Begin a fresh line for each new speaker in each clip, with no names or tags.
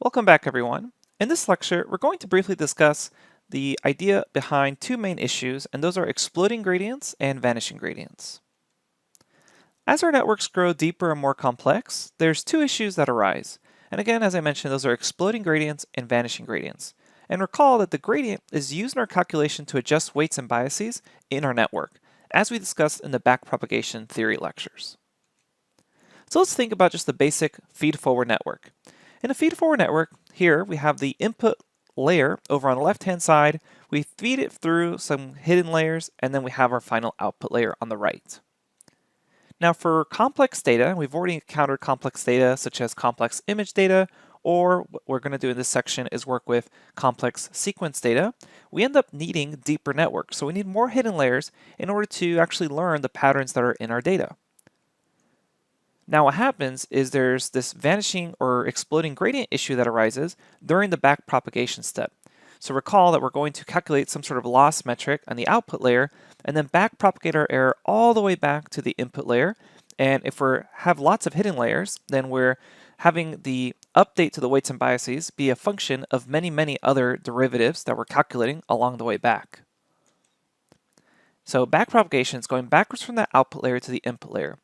Welcome back, everyone. In this lecture, we're going to briefly discuss the idea behind two main issues, and those are exploding gradients and vanishing gradients. As our networks grow deeper and more complex, there's two issues that arise. And again, as I mentioned, those are exploding gradients and vanishing gradients. And recall that the gradient is used in our calculation to adjust weights and biases in our network, as we discussed in the backpropagation theory lectures. So let's think about just the basic feed-forward network. In a feed-forward network, here we have the input layer over on the left-hand side. We feed it through some hidden layers, and then we have our final output layer on the right. Now for complex data, we've already encountered complex data such as complex image data, or what we're going to do in this section is work with complex sequence data. We end up needing deeper networks, so we need more hidden layers in order to actually learn the patterns that are in our data. Now what happens is there's this vanishing or exploding gradient issue that arises during the backpropagation step. So recall that we're going to calculate some sort of loss metric on the output layer and then backpropagate our error all the way back to the input layer. And if we have lots of hidden layers, then we're having the update to the weights and biases be a function of many other derivatives that we're calculating along the way back. So backpropagation is going backwards from that output layer to the input layer,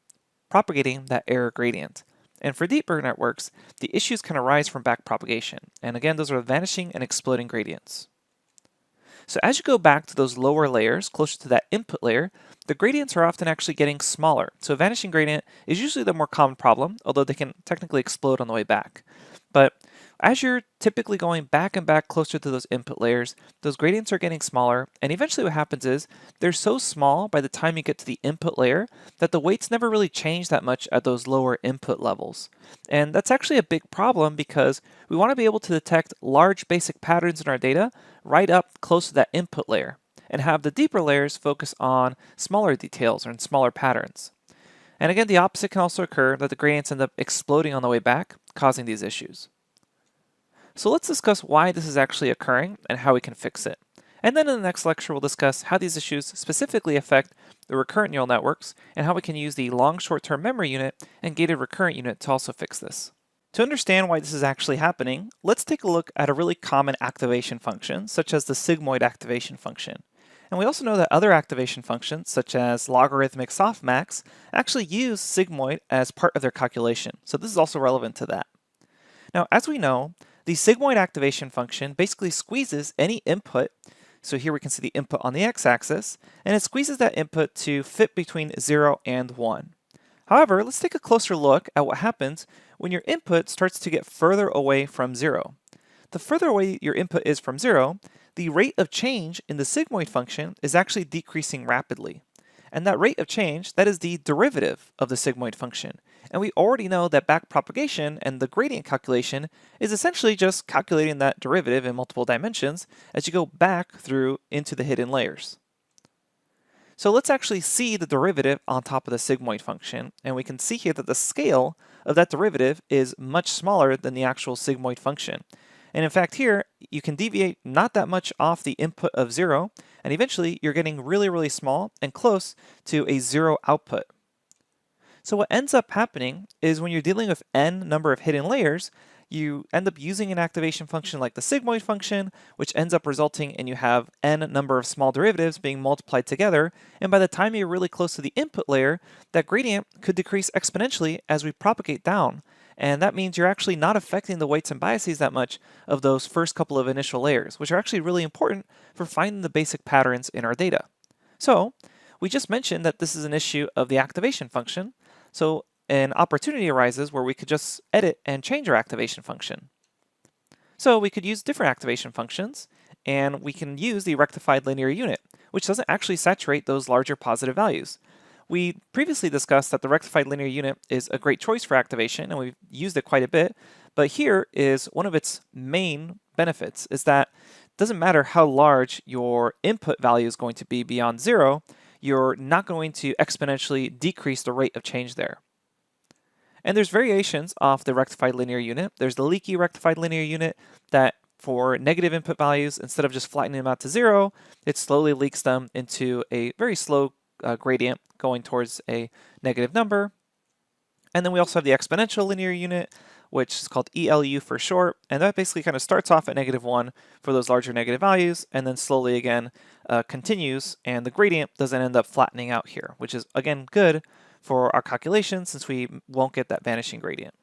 propagating that error gradient. And for deeper networks, the issues can arise from backpropagation. And again, those are vanishing and exploding gradients. So as you go back to those lower layers, closer to that input layer, the gradients are often actually getting smaller. So a vanishing gradient is usually the more common problem, although they can technically explode on the way back. But as you're typically going back and back closer to those input layers, those gradients are getting smaller, and eventually what happens is they're so small by the time you get to the input layer that the weights never really change that much at those lower input levels. And that's actually a big problem because we want to be able to detect large basic patterns in our data right up close to that input layer, and have the deeper layers focus on smaller details or smaller patterns. And again, the opposite can also occur, that the gradients end up exploding on the way back, causing these issues. So let's discuss why this is actually occurring and how we can fix it. And then in the next lecture, we'll discuss how these issues specifically affect the recurrent neural networks and how we can use the long short-term memory unit and gated recurrent unit to also fix this. To understand why this is actually happening, let's take a look at a really common activation function, such as the sigmoid activation function. And we also know that other activation functions, such as logarithmic softmax, actually use sigmoid as part of their calculation. So this is also relevant to that. Now, as we know, the sigmoid activation function basically squeezes any input. So here we can see the input on the x-axis, and it squeezes that input to fit between 0 and 1. However, let's take a closer look at what happens when your input starts to get further away from 0. The further away your input is from 0, the rate of change in the sigmoid function is actually decreasing rapidly. And that rate of change, that is the derivative of the sigmoid function. And we already know that backpropagation and the gradient calculation is essentially just calculating that derivative in multiple dimensions as you go back through into the hidden layers. So let's actually see the derivative on top of the sigmoid function, and we can see here that the scale of that derivative is much smaller than the actual sigmoid function. And in fact here, you can deviate not that much off the input of 0, and eventually you're getting really small and close to a 0 output. So what ends up happening is when you're dealing with n number of hidden layers, you end up using an activation function like the sigmoid function, which ends up resulting in you have n number of small derivatives being multiplied together, and by the time you're really close to the input layer, that gradient could decrease exponentially as we propagate down. And that means you're actually not affecting the weights and biases that much of those first couple of initial layers, which are actually really important for finding the basic patterns in our data. So we just mentioned that this is an issue of the activation function. So an opportunity arises where we could just edit and change our activation function. So we could use different activation functions, and we can use the rectified linear unit, which doesn't actually saturate those larger positive values. We previously discussed that the rectified linear unit is a great choice for activation, and we've used it quite a bit, but here is one of its main benefits, is that it doesn't matter how large your input value is going to be beyond 0, you're not going to exponentially decrease the rate of change there. And there's variations off the rectified linear unit. There's the leaky rectified linear unit that for negative input values, instead of just flattening them out to 0, it slowly leaks them into a very slow gradient going towards a negative number. And then we also have the exponential linear unit, which is called ELU for short, and that basically kind of starts off at -1 for those larger negative values, and then slowly again continues, and the gradient doesn't end up flattening out here, which is again good for our calculation since we won't get that vanishing gradient.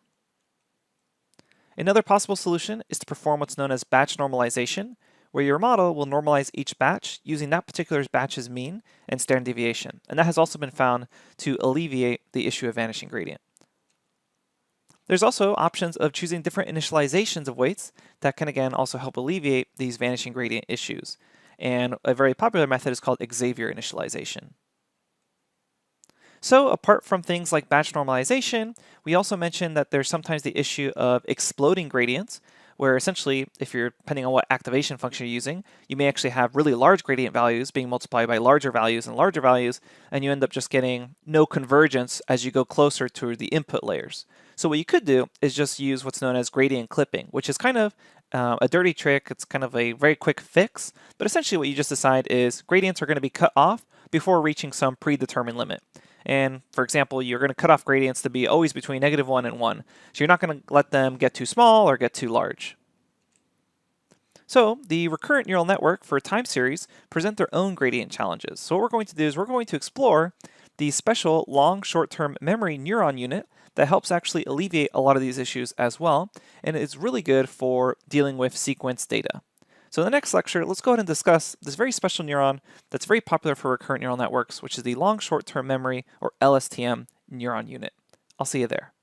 Another possible solution is to perform what's known as batch normalization, where your model will normalize each batch using that particular batch's mean and standard deviation, and that has also been found to alleviate the issue of vanishing gradient. There's also options of choosing different initializations of weights that can again also help alleviate these vanishing gradient issues, and a very popular method is called Xavier initialization. So apart from things like batch normalization, we also mentioned that there's sometimes the issue of exploding gradients, where essentially, if you're depending on what activation function you're using, you may actually have really large gradient values being multiplied by larger values, and you end up just getting no convergence as you go closer to the input layers. So what you could do is just use what's known as gradient clipping, which is kind of a dirty trick. It's kind of a very quick fix, but essentially what you just decide is gradients are going to be cut off before reaching some predetermined limit. And for example, you're going to cut off gradients to be always between -1 and 1. So you're not going to let them get too small or get too large. So the recurrent neural network for time series present their own gradient challenges. So what we're going to do is we're going to explore the special long short-term memory neuron unit that helps actually alleviate a lot of these issues as well. And it's really good for dealing with sequence data. So in the next lecture, let's go ahead and discuss this very special neuron that's very popular for recurrent neural networks, which is the long short-term memory, or LSTM, neuron unit. I'll see you there.